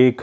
1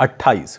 28,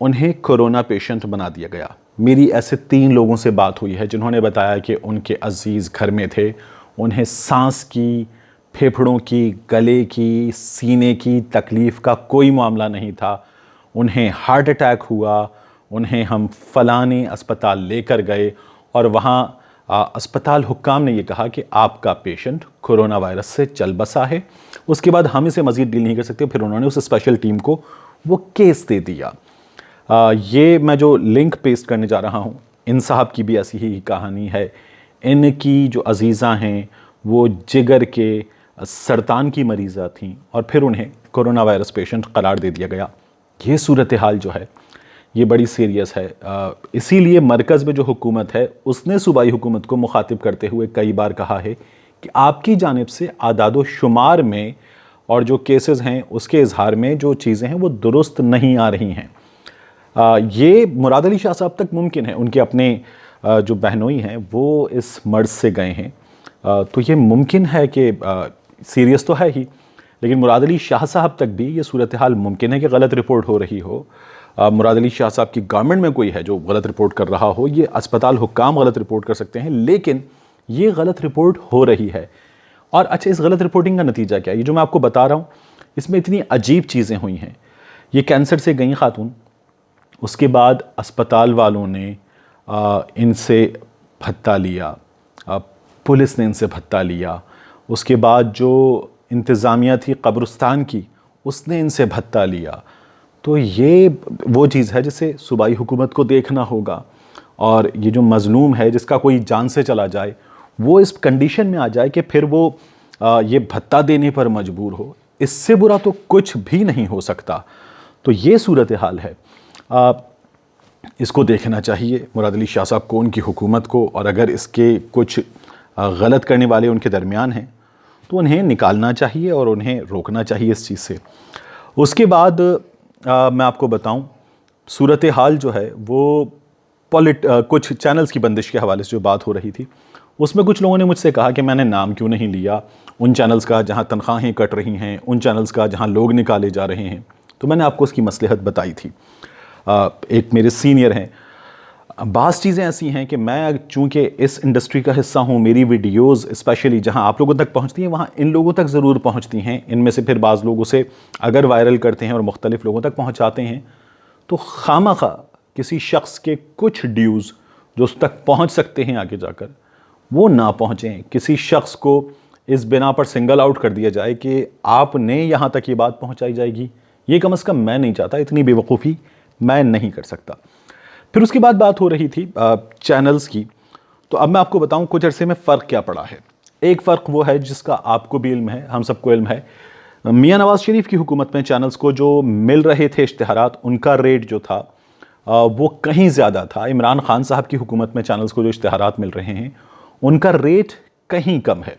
انہیں corona patient بنا دیا گیا۔ میری ایسے 3 لوگوں سے بات ہوئی ہے جنہوں نے بتایا کہ ان کے عزیز گھر میں تھے، انہیں سانس کی، پھیپھڑوں کی، گلے کی، سینے کی تکلیف کا کوئی معاملہ نہیں تھا، انہیں ہارٹ اٹیک ہوا، انہیں ہم فلانے اسپتال لے کر گئے اور وہاں اسپتال حکام نے یہ کہا کہ آپ کا پیشنٹ کورونا وائرس سے چل بسا ہے، اس کے بعد ہم اسے مزید ڈیل نہیں کر سکتے، پھر انہوں نے اس اسپیشل ٹیم کو وہ کیس دے دیا۔ یہ میں جو لنک پیسٹ کرنے جا رہا ہوں، ان صاحب کی بھی ایسی ہی کہانی ہے۔ ان کی جو عزیزاں ہیں وہ جگر کے سرطان کی مریضہ تھیں اور پھر انہیں کورونا وائرس پیشنٹ قرار دے دیا گیا۔ یہ صورتحال جو ہے یہ بڑی سیریس ہے، اسی لیے مرکز میں جو حکومت ہے اس نے صوبائی حکومت کو مخاطب کرتے ہوئے کئی بار کہا ہے کہ آپ کی جانب سے اعداد و شمار میں اور جو کیسز ہیں اس کے اظہار میں جو چیزیں ہیں وہ درست نہیں آ رہی ہیں۔ یہ مراد علی شاہ صاحب تک ممکن ہے، ان کے اپنے جو بہنوئی ہیں وہ اس مرض سے گئے ہیں، تو یہ ممکن ہے کہ سیریس تو ہے ہی، لیکن مراد علی شاہ صاحب تک بھی یہ صورتحال ممکن ہے کہ غلط رپورٹ ہو رہی ہو۔ مراد علی شاہ صاحب کی گورنمنٹ میں کوئی ہے جو غلط رپورٹ کر رہا ہو، یہ اسپتال حکام غلط رپورٹ کر سکتے ہیں، لیکن یہ غلط رپورٹ ہو رہی ہے۔ اور اچھا، اس غلط رپورٹنگ کا نتیجہ کیا ہے؟ یہ جو میں آپ کو بتا رہا ہوں اس میں اتنی عجیب چیزیں ہوئی ہیں۔ یہ کینسر سے گئیں خاتون، اس کے بعد اسپتال والوں نے ان سے بھتہ لیا، پولیس نے ان سے بھتہ لیا، اس کے بعد جو انتظامیہ تھی قبرستان کی اس نے ان سے بھتہ لیا۔ تو یہ وہ چیز ہے جسے صوبائی حکومت کو دیکھنا ہوگا، اور یہ جو مظلوم ہے جس کا کوئی جان سے چلا جائے وہ اس کنڈیشن میں آ جائے کہ پھر وہ یہ بھتہ دینے پر مجبور ہو، اس سے برا تو کچھ بھی نہیں ہو سکتا۔ تو یہ صورتحال ہے، اس کو دیکھنا چاہیے مراد علی شاہ صاحب کو، ان کی حکومت کو، اور اگر اس کے کچھ غلط کرنے والے ان کے درمیان ہیں تو انہیں نکالنا چاہیے اور انہیں روکنا چاہیے اس چیز سے۔ اس کے بعد میں آپ کو بتاؤں، صورتحال جو ہے وہ کچھ چینلز کی بندش کے حوالے سے جو بات ہو رہی تھی، اس میں کچھ لوگوں نے مجھ سے کہا کہ میں نے نام کیوں نہیں لیا ان چینلز کا جہاں تنخواہیں کٹ رہی ہیں، ان چینلز کا جہاں لوگ نکالے جا رہے ہیں۔ تو میں نے آپ کو اس کی مصلحت بتائی تھی۔ ایک میرے سینئر ہیں، بعض چیزیں ایسی ہیں کہ میں چونکہ اس انڈسٹری کا حصہ ہوں، میری ویڈیوز اسپیشلی جہاں آپ لوگوں تک پہنچتی ہیں وہاں ان لوگوں تک ضرور پہنچتی ہیں، ان میں سے پھر بعض لوگوں سے اگر وائرل کرتے ہیں اور مختلف لوگوں تک پہنچاتے ہیں تو خامخواہ کسی شخص کے کچھ ڈیوز جو اس تک پہنچ سکتے ہیں آگے جا کر وہ نہ پہنچیں، کسی شخص کو اس بنا پر سنگل آؤٹ کر دیا جائے کہ آپ نے یہاں تک یہ بات پہنچائی جائے گی، یہ کم از کم میں نہیں چاہتا، اتنی بے وقوفی میں نہیں کر سکتا۔ پھر اس کے بعد بات ہو رہی تھی چینلز کی، تو اب میں آپ کو بتاؤں کچھ عرصے میں فرق کیا پڑا ہے۔ ایک فرق وہ ہے جس کا آپ کو بھی علم ہے، ہم سب کو علم ہے، میاں نواز شریف کی حکومت میں چینلز کو جو مل رہے تھے اشتہارات، ان کا ریٹ جو تھا وہ کہیں زیادہ تھا۔ عمران خان صاحب کی حکومت میں چینلز کو جو اشتہارات مل رہے ہیں ان کا ریٹ کہیں کم ہے،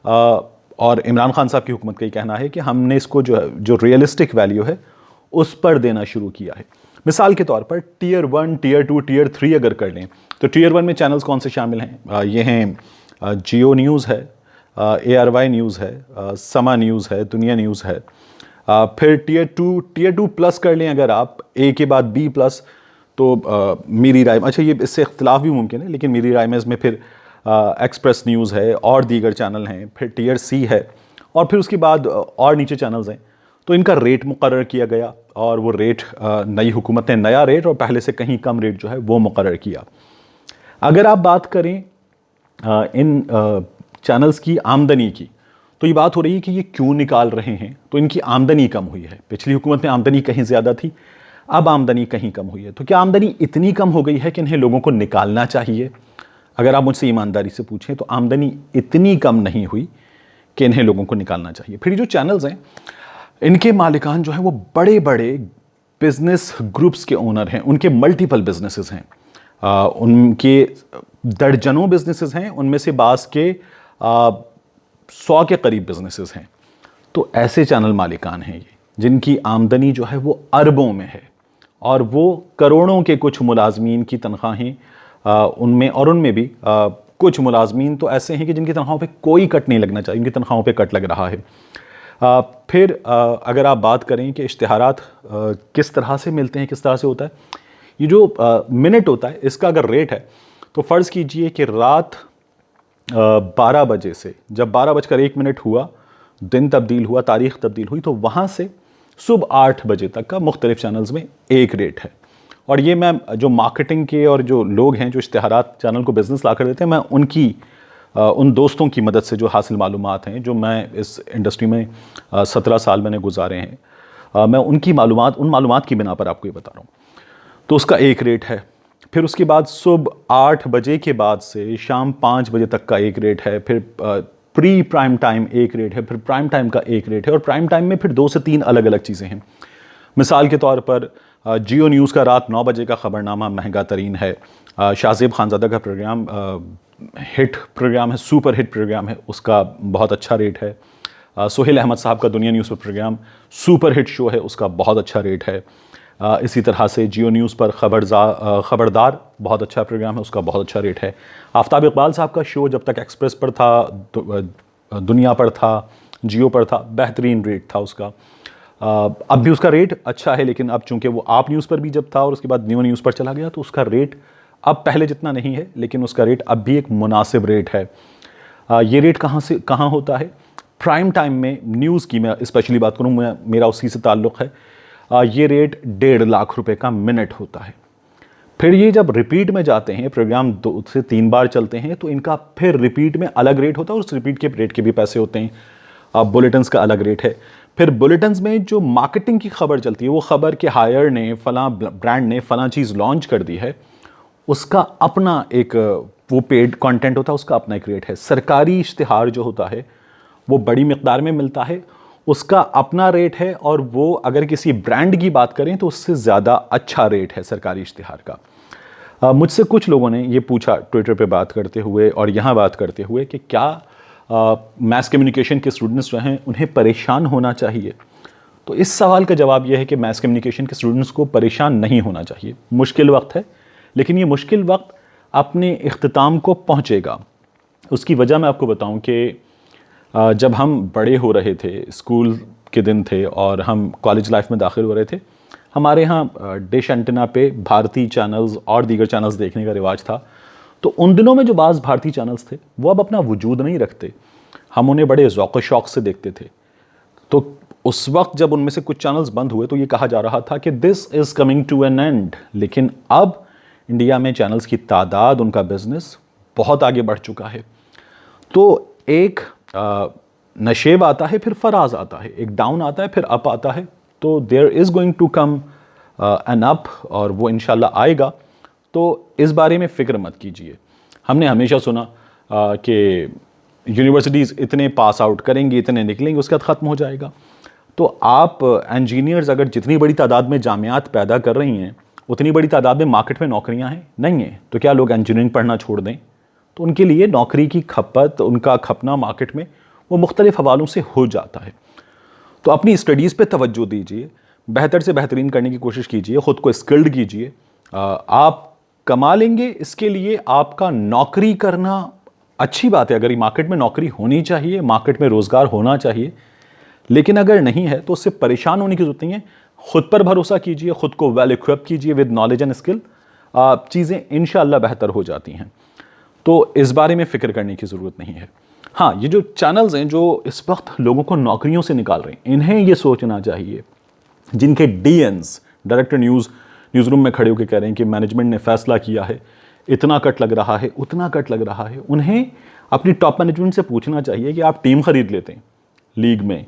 اور عمران خان صاحب کی حکومت کا یہ کہنا ہے کہ ہم نے اس کو جو ریئلسٹک ویلیو ہے اس پر دینا شروع کیا ہے۔ مثال کے طور پر ٹیئر 1، ٹیئر 2، ٹیئر 3 اگر کر لیں تو ٹیئر 1 میں چینلز کون سے شامل ہیں؟ یہ ہیں جیو نیوز ہے، ARY نیوز ہے، سما نیوز ہے، دنیا نیوز ہے۔ پھر ٹیئر 2 پلس کر لیں اگر آپ، A کے بعد B پلس، تو میری رائے، اچھا یہ اس سے اختلاف بھی ممکن ہے لیکن میری رائے میں اس میں پھر ایکسپریس نیوز ہے اور دیگر چینل ہیں، پھر ٹیئر C ہے، اور پھر اس کے بعد اور نیچے چینلز ہیں۔ تو ان کا ریٹ مقرر کیا گیا اور وہ ریٹ نئی حکومت نے نیا ریٹ اور پہلے سے کہیں کم ریٹ جو ہے وہ مقرر کیا۔ اگر آپ بات کریں ان چینلز کی آمدنی کی تو یہ بات ہو رہی ہے کہ یہ کیوں نکال رہے ہیں، تو ان کی آمدنی کم ہوئی ہے۔ پچھلی حکومت میں آمدنی کہیں زیادہ تھی، اب آمدنی کہیں کم ہوئی ہے۔ تو کیا آمدنی اتنی کم ہو گئی ہے کہ انہیں لوگوں کو نکالنا چاہیے؟ اگر آپ مجھ سے ایمانداری سے پوچھیں تو آمدنی اتنی کم نہیں ہوئی کہ انہیں لوگوں کو نکالنا چاہیے۔ پھر جو چینلز ہیں ان کے مالکان جو ہیں وہ بڑے بڑے بزنس گروپس کے اونر ہیں، ان کے ملٹیپل بزنسز ہیں، ان کے درجنوں بزنسز ہیں، ان میں سے بعض کے 100 کے قریب بزنسز ہیں۔ تو ایسے چینل مالکان ہیں یہ جن کی آمدنی جو ہے وہ اربوں میں ہے، اور وہ کروڑوں کے کچھ ملازمین کی تنخواہیں ان میں بھی کچھ ملازمین تو ایسے ہیں کہ جن کی تنخواہوں پہ کوئی کٹ نہیں لگنا چاہیے، ان کی تنخواہوں پہ کٹ لگ رہا ہے۔ پھر اگر آپ بات کریں کہ اشتہارات کس طرح سے ملتے ہیں، کس طرح سے ہوتا ہے، یہ جو منٹ ہوتا ہے اس کا اگر ریٹ ہے تو فرض کیجئے کہ رات 12 بجے سے جب 12:01 ہوا، دن تبدیل ہوا، تاریخ تبدیل ہوئی، تو وہاں سے صبح 8 بجے تک کا مختلف چینلز میں ایک ریٹ ہے. اور یہ میں جو مارکیٹنگ کے اور جو لوگ ہیں جو اشتہارات چینل کو بزنس لا کر دیتے ہیں، میں ان دوستوں کی مدد سے جو حاصل معلومات ہیں، جو میں اس انڈسٹری میں 17 سال میں نے گزارے ہیں، میں ان معلومات کی بنا پر آپ کو یہ بتا رہا ہوں. تو اس کا ایک ریٹ ہے. پھر اس کے بعد صبح 8 بجے کے بعد سے شام 5 بجے تک کا ایک ریٹ ہے. پھر پری پرائم ٹائم ایک ریٹ ہے. پھر پرائم ٹائم کا ایک ریٹ ہے. اور پرائم ٹائم میں پھر 2 سے 3 الگ الگ چیزیں ہیں. مثال کے طور پر جیو نیوز کا رات 9 بجے کا خبرنامہ مہنگا ترین ہے. شاہ زیب خانزادہ کا پروگرام ہٹ پروگرام ہے، سپر ہٹ پروگرام ہے، اس کا بہت اچھا ریٹ ہے. سہیل احمد صاحب کا دنیا نیوز پر پروگرام سپر ہٹ شو ہے، اس کا بہت اچھا ریٹ ہے. اسی طرح سے جیو نیوز پر خبردار بہت اچھا پروگرام ہے، اس کا بہت اچھا ریٹ ہے. آفتاب اقبال صاحب کا شو جب تک ایکسپریس پر تھا، دنیا پر تھا، جیو پر تھا، بہترین ریٹ تھا اس کا. اب بھی اس کا ریٹ اچھا ہے، لیکن اب چونکہ وہ آپ نیوز پر بھی جب تھا اور اس کے بعد نیو نیوز پر چلا گیا تو اس کا ریٹ اب پہلے جتنا نہیں ہے، لیکن اس کا ریٹ اب بھی ایک مناسب ریٹ ہے. یہ ریٹ کہاں ہوتا ہے؟ پرائم ٹائم میں نیوز کی میں اسپیشلی بات کروں، میرا اسی سے تعلق ہے. یہ ریٹ 1.5 لاکھ روپے کا منٹ ہوتا ہے. پھر یہ جب ریپیٹ میں جاتے ہیں، پروگرام 2 سے 3 بار چلتے ہیں، تو ان کا پھر ریپیٹ میں الگ ریٹ ہوتا ہے اور اس ریپیٹ کے ریٹ کے بھی پیسے ہوتے ہیں. بلیٹنز کا الگ ریٹ ہے. پھر بلیٹنز میں جو مارکیٹنگ کی خبر چلتی ہے، وہ خبر کہ ہائر نے فلاں برانڈ نے فلاں چیز لانچ کر دی ہے، اس کا اپنا ایک وہ پیڈ کانٹینٹ ہوتا ہے، اس کا اپنا ایک ریٹ ہے. سرکاری اشتہار جو ہوتا ہے وہ بڑی مقدار میں ملتا ہے، اس کا اپنا ریٹ ہے. اور وہ اگر کسی برانڈ کی بات کریں تو اس سے زیادہ اچھا ریٹ ہے سرکاری اشتہار کا. مجھ سے کچھ لوگوں نے یہ پوچھا ٹویٹر پہ بات کرتے ہوئے اور یہاں بات کرتے ہوئے کہ کیا میس کمیونیکیشن کے اسٹوڈنٹس جو ہیں انہیں پریشان ہونا چاہیے. تو اس سوال کا جواب یہ ہے کہ میس کمیونیکیشن کے اسٹوڈنٹس کو پریشان نہیں ہونا چاہیے. مشکل وقت ہے، لیکن یہ مشکل وقت اپنے اختتام کو پہنچے گا. اس کی وجہ میں آپ کو بتاؤں کہ جب ہم بڑے ہو رہے تھے، اسکول کے دن تھے اور ہم کالج لائف میں داخل ہو رہے تھے، ہمارے ہاں ڈش اینٹنا پہ بھارتی چینلز اور دیگر چینلز دیکھنے کا رواج تھا. تو ان دنوں میں جو بعض بھارتی چینلز تھے وہ اب اپنا وجود نہیں رکھتے. ہم انہیں بڑے ذوق و شوق سے دیکھتے تھے. تو اس وقت جب ان میں سے کچھ چینلز بند ہوئے تو یہ کہا جا رہا تھا کہ this is coming to an end. لیکن اب انڈیا میں چینلز کی تعداد، ان کا بزنس بہت آگے بڑھ چکا ہے. تو ایک نشیب آتا ہے، پھر فراز آتا ہے، ایک ڈاؤن آتا ہے، پھر اپ آتا ہے. تو there is going to come an up, اور وہ انشاءاللہ آئے گا. تو اس بارے میں فکر مت کیجئے. ہم نے ہمیشہ سنا کہ یونیورسٹیز اتنے پاس آؤٹ کریں گی، اتنے نکلیں گے، اس کے بعد ختم ہو جائے گا. تو آپ انجینئرز اگر جتنی بڑی تعداد میں جامعات پیدا کر رہی ہیں، اتنی بڑی تعداد میں مارکیٹ میں نوکریاں ہیں نہیں ہیں. تو کیا لوگ انجینئرنگ پڑھنا چھوڑ دیں؟ تو ان کے لیے نوکری کی کھپت، ان کا کھپنا مارکیٹ میں وہ مختلف حوالوں سے ہو جاتا ہے. تو اپنی اسٹڈیز پہ توجہ دیجئے، بہتر سے بہترین کرنے کی کوشش کیجئے، خود کو اسکلڈ کیجئے. آپ کما لیں گے. اس کے لیے آپ کا نوکری کرنا اچھی بات ہے. اگر مارکیٹ میں نوکری ہونی چاہیے، مارکیٹ میں روزگار ہونا چاہیے. لیکن اگر نہیں ہے تو اس سے پریشان ہونے کی ضرورت نہیں ہے. خود پر بھروسہ کیجئے، خود کو ویل اکوپ کیجئے ود نالج اینڈ اسکل. چیزیں انشاءاللہ بہتر ہو جاتی ہیں. تو اس بارے میں فکر کرنے کی ضرورت نہیں ہے. ہاں، یہ جو چینلز ہیں جو اس وقت لوگوں کو نوکریوں سے نکال رہے ہیں، انہیں یہ سوچنا چاہیے، جن کے ڈی اینز ڈائریکٹر نیوز روم میں کھڑے ہو کے کہہ رہے ہیں کہ مینجمنٹ نے فیصلہ کیا ہے، اتنا کٹ لگ رہا ہے، اتنا کٹ لگ رہا ہے. انہیں اپنی ٹاپ مینجمنٹ سے پوچھنا چاہیے کہ آپ ٹیم خرید لیتے ہیں لیگ میں،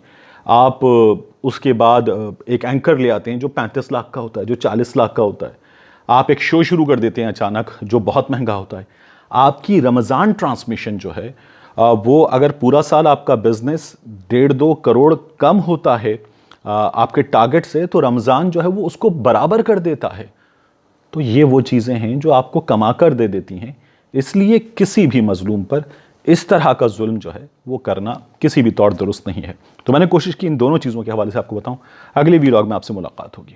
آپ اس کے بعد ایک اینکر لے آتے ہیں جو 35 لاکھ کا ہوتا ہے، جو 40 لاکھ کا ہوتا ہے. آپ ایک شو شروع کر دیتے ہیں اچانک جو بہت مہنگا ہوتا ہے. آپ کی رمضان ٹرانسمیشن جو ہے وہ اگر پورا سال آپ کا بزنس 1.5-2 کروڑ کم ہوتا ہے آپ کے ٹارگٹ سے، تو رمضان جو ہے وہ اس کو برابر کر دیتا ہے. تو یہ وہ چیزیں ہیں جو آپ کو کما کر دے دیتی ہیں. اس لیے کسی بھی مظلوم پر اس طرح کا ظلم جو ہے وہ کرنا کسی بھی طور درست نہیں ہے. تو میں نے کوشش کی ان دونوں چیزوں کے حوالے سے آپ کو بتاؤں. اگلے ویلاگ میں آپ سے ملاقات ہوگی.